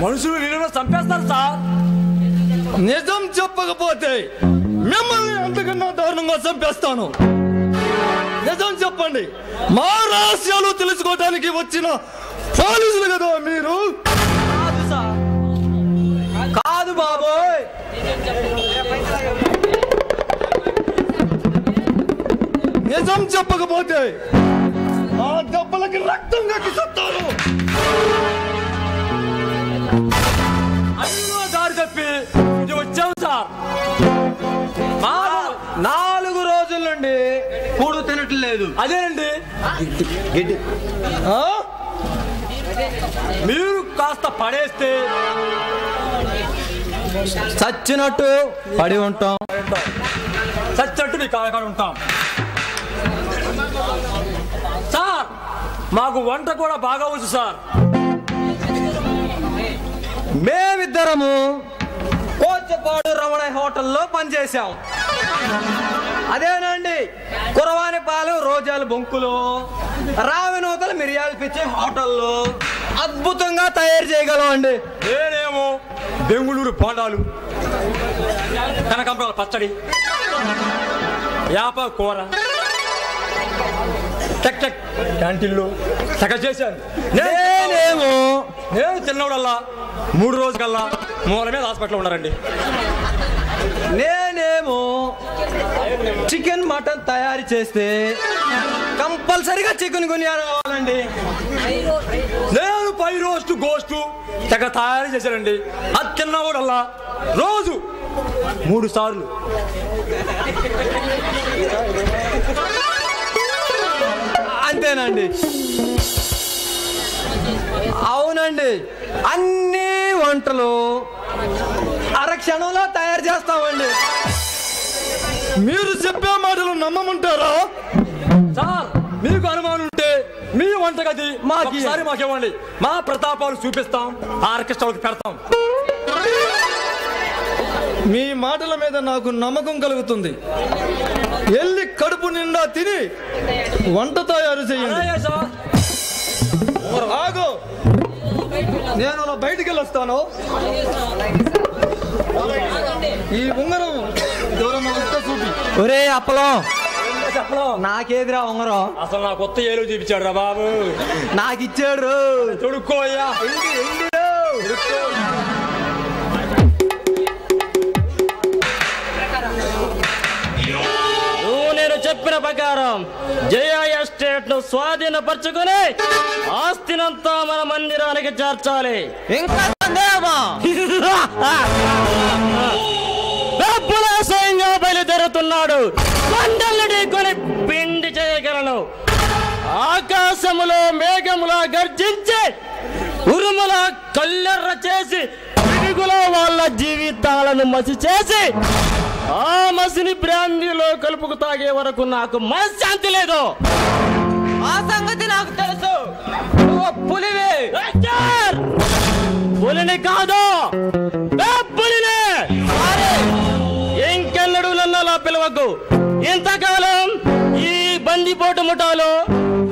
Speaker 6: మనుషులు నిలువ చంపేస్తారు సార్. నిజం చెప్పకపోతే
Speaker 5: మిమ్మల్ని అంతకన్నా దారుణంగా చంపేస్తాను. నిజం చెప్పండి, మా రహస్యాలు తెలుసుకోవడానికి వచ్చిన పోలీసులు కదా మీరు?
Speaker 6: కాదు బాబోయ్,
Speaker 5: నిజం చెప్పకపోతే ఆ దెబ్బలకి రక్తం కక్కిస్తాను.
Speaker 6: అయ్యో దారి తప్పి ఇది వచ్చాం సార్. 4 రోజుల నుండి కూడు తినట్లేదు. అదేనండి, మీరు కాస్త పడేస్తే చచ్చినట్టు పడి ఉంటాం, చచ్చినట్టు మీ కాడ ఉంటాం సార్. మాకు వంట కూడా బాగా వచ్చు సార్. మేమిద్దరము కోచపాడు రమణ హోటల్లో పనిచేశాం. అదేనండి, కురవానిపాలెం రోజాల బొంకులు, రావినూతల మిరియాలు పిచ్చే హోటల్లో అద్భుతంగా తయారు చేయగలం అండి. నేనేమో బెంగుళూరు పాండాలు, కనకాంబరాల పచ్చడి, యాప కూర టక్ టక్ క్యాంటీన్లో సగ చేశాను. నేను తిన్నోడల్లా 3 రోజుకల్లా మూల మీద హాస్పిటల్లో ఉన్నారండి. నేనేమో చికెన్ మటన్ తయారు చేస్తే కంపల్సరిగా చికెన్ గునియా రావాలండి. నేను పై రోస్ట్ గోస్ట్ తెగ తయారు చేశానండి. అది తిన్నవాడల్లా రోజు 3 సార్లు. అంతేనండి. అవునండి, అన్ని వంటలు అరక్షణంలో తయారు చేస్తామండి.
Speaker 5: మీరు చెప్పే మాటలు నమ్మమంటారా?
Speaker 6: సార్, మీకు అనుమానం ఉంటే మీ వంటగది మాకివ్వండి. మా ప్రతాపాలు చూపిస్తాం, ఆర్కెస్ట్రాలకు పెడతాం.
Speaker 5: మీ మాటల మీద నాకు నమ్మకం కలుగుతుంది. వెళ్ళి కడుపు నిండా తిని వంట తయారు చేయండి. ఆగు, నేను అలా బయటికి వెళ్ళొస్తాను. ఈ ఉంగరం దూరం చూపి.
Speaker 6: ఒరే అప్పలం, నాకేదిరా ఉంగరం? అసలు నా కొత్త ఏలు చూపించాడు రా బాబు. నాకు ఇచ్చాడు. తొడుక్కోయ్యా.
Speaker 2: నేను చెప్పిన ప్రకారం జయ ఎస్టేట్ ను స్వాధీనపరచుకుని ఆస్తినంతా మన మందిరానికి చేర్చాలి. ఇంకా స్వయంగా బయలుదేరుతున్నాడు. కొండల్ని కొని పిండి చేయగలను. ఆకాశములో మేఘములా గర్జించి ఉరుముల కల్లెర్ర చేసి పిడుగులో వాళ్ళ జీవితాలను మసి చేసి ఆ మసిని బ్రాందీలో కలుపుకు తాగే వరకు నాకు మనశ్శాంతి లేదు. ఆ సంగతి నాకు తెలుసు. పులివే. పులిని కాదు, పులినే. ఇంకెన్నడూ నన్ను అలా పిలవకు. ఇంతకాలం ఈ బందిపోటు ముఠాలో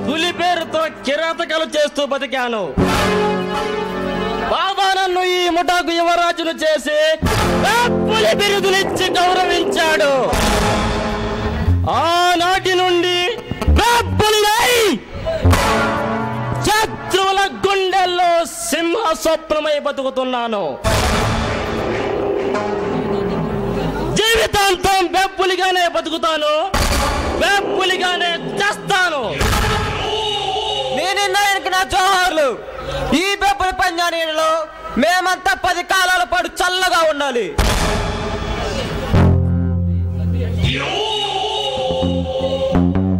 Speaker 2: పులి పేరుతో కిరాతకాలు చేస్తూ బతికాను. బాబా నన్ను ఈ ముఠాకు యువరాజును చేసి పులి బిరుదునిచ్చి గౌరవించాడు. ఆనాటి నుండి శత్రువుల గుండెల్లో సింహ స్వప్నమై బతుకుతున్నాను. జీవితాంతం బెప్పులిగానే బతుకుతాను, బెప్పులిగానే చేస్తాను.
Speaker 6: నేనున్నాయనకి నా జోహార్లు. ఈ బెప్పులి పంజానీలో మేమంతా 10 కాలాల పాటు చల్లగా ఉండాలి.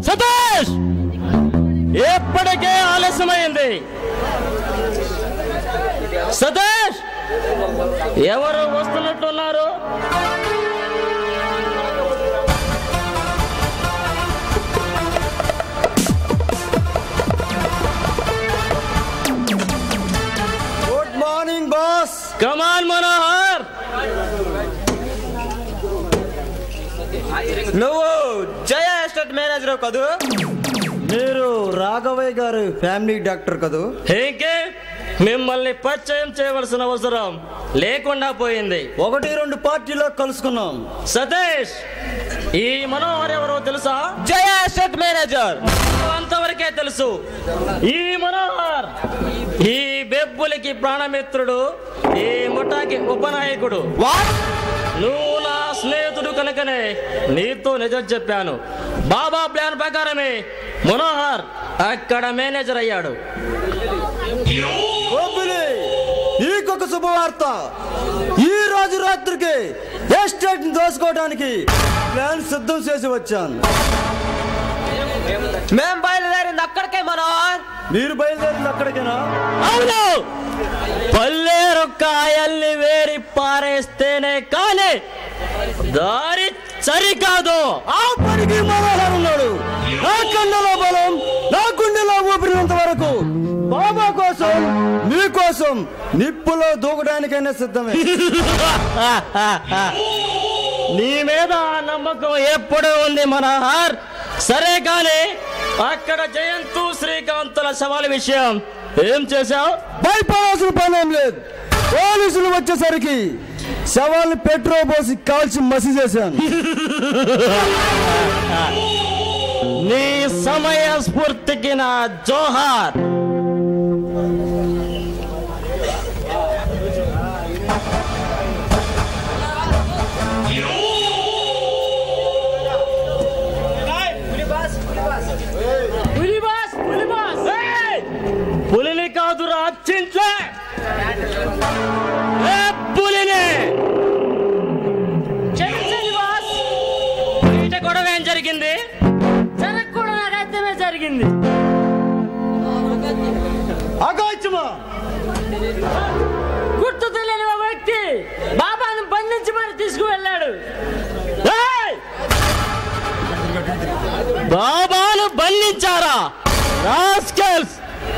Speaker 2: సతీష్, ఎప్పటికే ఆలస్యమైంది. సతీష్, ఎవరు వస్తున్నట్టున్నారు?
Speaker 6: Good morning boss.
Speaker 2: Come on Manohar.
Speaker 6: నువ్వు జయ ఎస్టేట్ మేనేజర్ కదూ? మీరు రాఘవయ్య గారు ఫ్యామిలీ డాక్టర్ కదూ?
Speaker 2: ఇంకే మిమ్మల్ని పరిచయం చేయవలసిన అవసరం లేకుండా పోయింది.
Speaker 5: 1-2 పార్టీలో కలుసుకున్నాం.
Speaker 2: సతీష్, ఈ మనోహర్ ఎవరో తెలుసా?
Speaker 6: జయ అసెట్ మేనేజర్.
Speaker 2: అంతవరకే తెలుసు. ఈ మనోహర్ ఈ బెబ్బులకి ప్రాణమిత్రుడు, ఈ ముఠాకి ఉపనాయకుడు. నువ్వు నా స్నేహితుడు కనుకనే నీతో నిజం చెప్పాను. బాబా ప్లాన్ ప్రకారమే మనోహర్ అక్కడ మేనేజర్ అయ్యాడు.
Speaker 5: ఈకొక శుభవార్త. ఈ రోజు రాత్రికి ఎస్టేట్ దోసుకోవడానికి ప్లాన్ సిద్ధం చేసి వచ్చాను.
Speaker 6: మేం బయలుదేరింది అక్కడికే మనోహర్.
Speaker 5: మీరు బయలుదేరింది అక్కడికేనా?
Speaker 2: అవును. పల్లేరు కాయల్ని వేరి పారేస్తేనే కానీ దారి సరికాదు.
Speaker 5: ఆ పనికి మనోహర్ ఉన్నాడు. నా కన్నులో బలం, నా గుండెలో ఊపిరినంత వరకు బాబా కోసం, మీకోసం నిప్పులో దూకడానికైనా సిద్ధమే.
Speaker 2: నీ మీద నమ్మకం ఎప్పుడు ఉంది మనోహర్. సరే కానీ అక్కడ జయంతు శ్రీకాంతుల శవాల విషయం ఏం చేశావు?
Speaker 5: భయపడాల్సిన పని ఏం లేదు. పోలీసులు వచ్చేసరికి శవాల్ని పెట్రోల్ పోసి కాల్చి మసి చేశాను.
Speaker 2: నీ సమయ స్ఫూర్తికి నా జోహార్. పులిని కాదురా చింట్లే, పులిని. బయట గొడవ ఏం జరిగింది? జరగకూడదు నాకైతే జరిగింది.
Speaker 5: అగాయత్యమా,
Speaker 2: గుర్తు తెలియని ఒక వ్యక్తి బాబాను బంధించి మరి తీసుకువెళ్ళాడు. బాబాను బంధించారా? రాస్కెల్స్,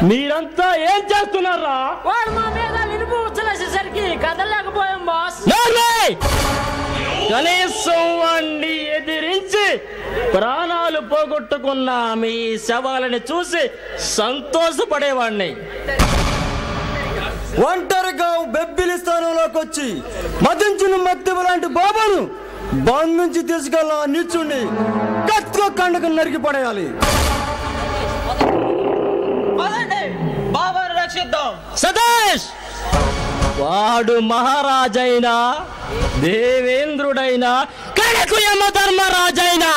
Speaker 2: మీరంతా ఏం చేస్తున్నారా? వాడు మా మీద నిలుపు వచ్చేసరికి కదలేకపోయాం బాస్. కనీసం వాణ్ణి ఎదిరించి ప్రాణాలు పోగొట్టుకున్న మీ శవాలని చూసి సంతోషపడేవాణ్ణి.
Speaker 5: ఒంటరిగా బెబ్బిలి స్థానంలోకి వచ్చి మదించిన మధ్య లాంటి బాబాను బంధించి తీసుకెళ్ళ నిల్చుండి కత్తిలో కండకు నరికి పడేయాలి.
Speaker 6: బాబాను రక్షిద్దాం.
Speaker 2: సతీష్, వాడు మహారాజైనా, దేవేంద్రుడైనా, కడకు యమధర్మరాజైనా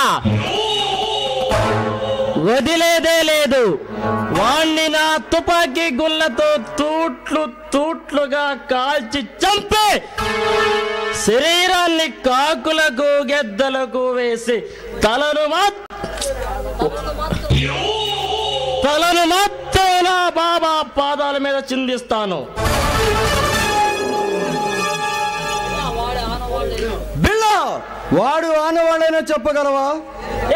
Speaker 2: వదిలేదే లేదు. వాణ్ణి నా తుపాకీ గుళ్ళతో తూట్లు తూట్లుగా కాల్చి చంపి శరీరాన్ని కాకులకు గెద్దలకు వేసి తలను మాత్రం నా బాబా పాదాల మీద చిందిస్తాను.
Speaker 5: బిళ్ళ, వాడు ఆనవాళ్ళైనా చెప్పగలవా?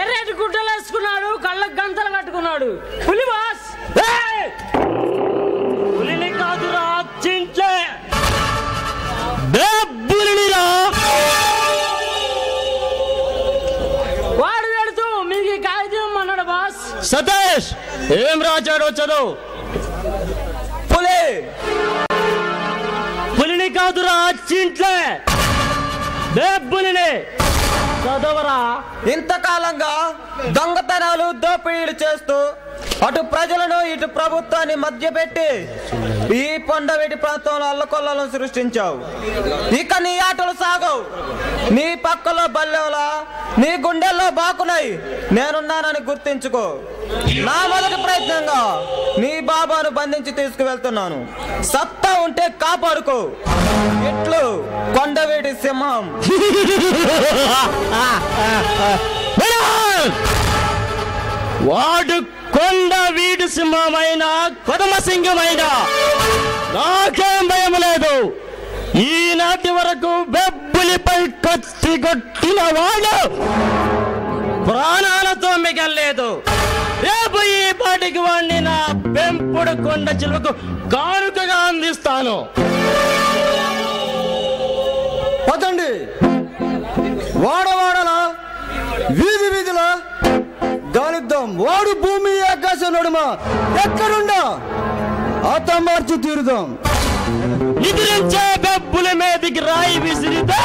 Speaker 2: ఎర్రటి గుడ్డలు వేసుకున్నాడు, కళ్ళకు గంతలు కట్టుకున్నాడు. పులి బాస్. పులిని కాదురా చింట్లే, బెబ్బులినిరా. వాడు వెళుతూ మీకు కాగితం అన్నాడు బాస్. సతీష్, ఏం రాచాడో చదువు. పులిని కాదురా చింట్లే, బెబ్బులిని చదవరా.
Speaker 6: ఇంతకాలంగా దొంగతనాలు, దోపిడీలు చేస్తూ అటు ప్రజలను ఇటు ప్రభుత్వాన్ని మధ్యపెట్టి ఈ కొండవీటి ప్రాంతంలో అల్లకొల్లను సృష్టించావు. ఇక నీ ఆటలు సాగవు. నీ పక్కలో బల్లెవలా, నీ గుండెల్లో బాకునై నేనున్నానని గుర్తించుకో. నా మొదటి ప్రయత్నంగా నీ బాబాను బంధించి తీసుకువెళ్తున్నాను. సత్తా ఉంటే కాపాడుకో. ఇట్లు కొండవీటి సింహం.
Speaker 2: వాడు కొండ వీడి సింహమైనా, కొదమ సింహమైనా నాకేం భయం లేదు. ఈనాటి వరకు బెబ్బులిపై కత్తి కొట్టిన వాడు ప్రాణాలతో మిగల్లేదు. రేపు ఈ పాటికి వాడిని నా పెంపుడు కొండ చిలువకు కానుకగా అందిస్తాను.
Speaker 5: పదండి. వాడవాడలా, వీధి వీధిలా గాలిద్దాం. వాడు భూమి ఆకాశం నడుమ ఎక్కడుండా హతమార్చి తీరుదాం.
Speaker 2: ఎదిరించే బెబ్బుల మీదకి రాయి విసిరితే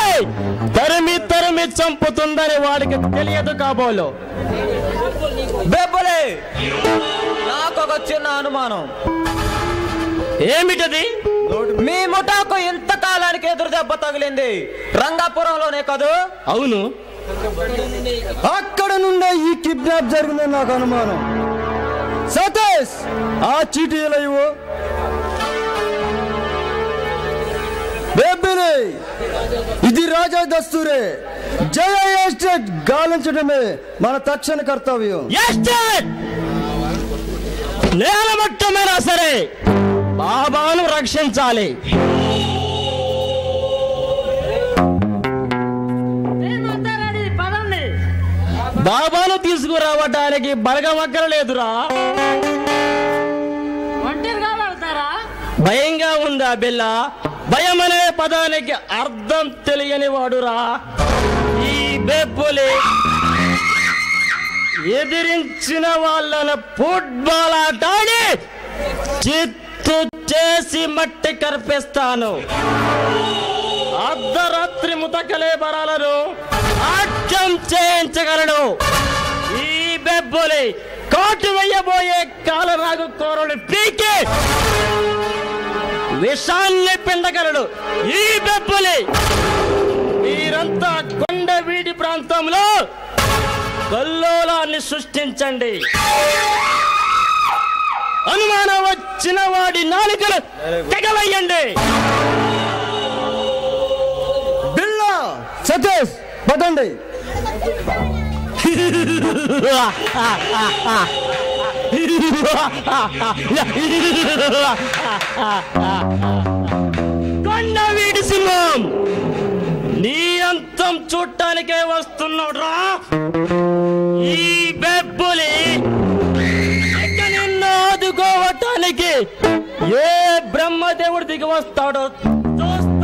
Speaker 2: తరిమి తరిమి చంపుతుందని వాడికి తెలియదు కాబోలు.
Speaker 6: బెబ్బులే, నాకు ఒక చిన్న అనుమానం.
Speaker 2: ఏమిటది?
Speaker 6: మీ ముఠాకు ఇంతకాలానికి ఎదురు దెబ్బ తగిలింది రంగాపురంలోనే కదూ?
Speaker 2: అవును.
Speaker 5: అక్కడ నుండే ఈ కిడ్నాప్ జరిగిందని నాకు అనుమానం. సతీష్, ఆ చీటీ ఎలా ఇవ్వు. బేబీలే, ఇది రాజా దస్తూరే. జయ ఎస్టేట్ గాలించడమే మన తక్షణ కర్తవ్యం.
Speaker 2: నేలమట్టమైనా సరే బాబాను రక్షించాలి. బాబాను తీసుకురావడానికి బలగమక్కర లేదురా. భయంగా ఉందా బిల్ల? భయం అనే పదానికి అర్థం తెలియని వాడురా ఈ బెబ్బులి. ఎదిరించిన వాళ్ళను ఫుట్బాల్ ఆటాడి చిత్తు చేసి మట్టి కర్పిస్తాను. అర్ధరాత్రి ముతకలే బరాలను ఆట్యం చేయించగలడు ఈ బెబ్బులి. కోటు వెయ్యబోయే కాలరాగు కూరలు పీకి విషాన్ని పిండగలడు ఈ బెబ్బులి. మీరంతా కొండ వీడి ప్రాంతంలో కల్లోలాన్ని సృష్టించండి. అనుమానం వచ్చిన వాడి నాలుకలు తెగవేయండి.
Speaker 5: బిల్లా, సతీష్, పదండి.
Speaker 2: కొండ వీడి సింహం, నీ అంతం చూడటానికే వస్తున్నాడు రా ఈ బెబ్బులి. నిన్ను ఆదుకోవటానికి ఏ బ్రహ్మదేవుడు దిగి వస్తాడో చూస్తా.